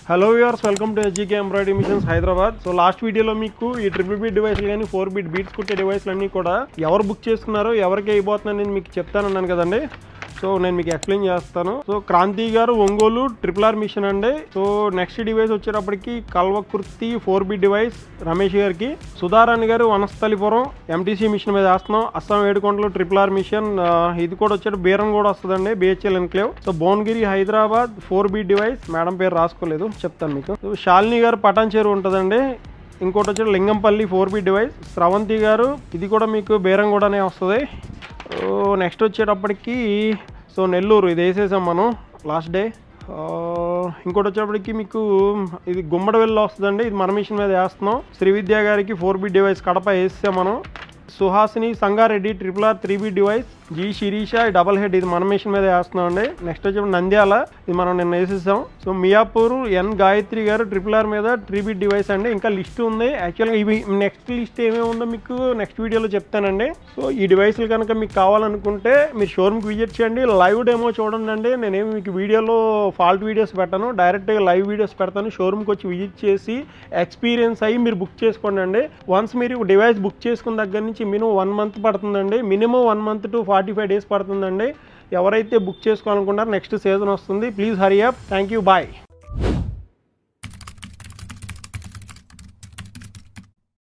Hello viewers, welcome to HGK embroidery machines Hyderabad. So last వీడియోలో మీకు ఈ ట్రిపుల్ బీట్ డివైస్లు కానీ 4 బీట్ బీట్స్ కుట్టే డివైస్లు అన్నీ కూడా ఎవరు బుక్ చేసుకున్నారో ఎవరికి అయిపోతుందని నేను మీకు చెప్తానన్నాను కదండి. సో నేను మీకు ఎక్స్ప్లెయిన్ చేస్తాను. సో క్రాంతి గారు ఒంగోలు RRR మిషన్ అండి. సో నెక్స్ట్ డివైస్ వచ్చేటప్పటికి కల్వకుర్తి 4 బీట్ డివైస్ రమేష్ గారికి. సుధారాణి గారు వనస్థలిపురం MTC మిషన్ మీద వేస్తున్నాం. అస్సాం ఏడుకొండలు RRR మిషన్, ఇది కూడా వచ్చేది బీరం కూడా వస్తుందండి, BHL enclave. So Bhuvanagiri Hyderabad 4 beat device, madam పేరు రాసుకోలేదు, చెప్తాను మీకు. సో శాలిని గారు పటాన్చేరు ఉంటుందండి. ఇంకోటి వచ్చి లింగంపల్లి 4 బీట్ డివైస్. స్రవంతి గారు, ఇది కూడా మీకు బీరం కూడానే వస్తుంది. నెక్స్ట్ వచ్చేటప్పటికి సో నెల్లూరు, ఇది వేసేసాం మనం లాస్ట్ డే. ఇంకోటి వచ్చేటప్పటికి మీకు ఇది గుమ్మడివెల్లి వస్తుందండి, ఇది మన మిషన్ మీద వేస్తున్నాం. శ్రీవిద్య గారికి 4 బీట్ డివైస్ కడప వేసాం మనం. Suhasini Sangareddy RRR 3 beat device. జీ శిరీష డబల్ హెడ్, ఇది మన మిషన్ మీద వేస్తున్నాం అండి. నెక్స్ట్ వచ్చి నంద్యాల, ఇది మనం నిన్న వేసేసాం. సో మియాపూర్ ఎన్ గాయత్రి గారు RRR మీద 3 బీట్ డివైస్ అండి. ఇంకా లిస్ట్ ఉంది యాక్చువల్గా. ఇవి నెక్స్ట్ లిస్ట్ ఏమేమి ఉందో మీకు నెక్స్ట్ వీడియోలో చెప్తానండి. సో ఈ డివైస్లు కనుక మీకు కావాలనుకుంటే మీరు షోరూమ్కి విజిట్ చేయండి, లైవ్ డెమో చూడండి అండి. నేనేమి మీకు వీడియోలో ఫాల్ట్ వీడియోస్ పెట్టాను, డైరెక్ట్గా లైవ్ వీడియోస్ పెడతాను. షోరూమ్కి వచ్చి విజిట్ చేసి ఎక్స్పీరియన్స్ అయ్యి మీరు బుక్ చేసుకోండి అండి. వన్స్ మీరు డివైస్ బుక్ చేసుకున్న దగ్గర నుంచి మినిమం 1 మంత్ పడుతుందండి. మినిమం 1 మంత్ టు 45 డేస్ పడుతుందండి. ఎవరైతే బుక్ చేసుకోవాలనుకుంటారో నెక్స్ట్ సీజన్ వస్తుంది. Please hurry up. Thank you, bye.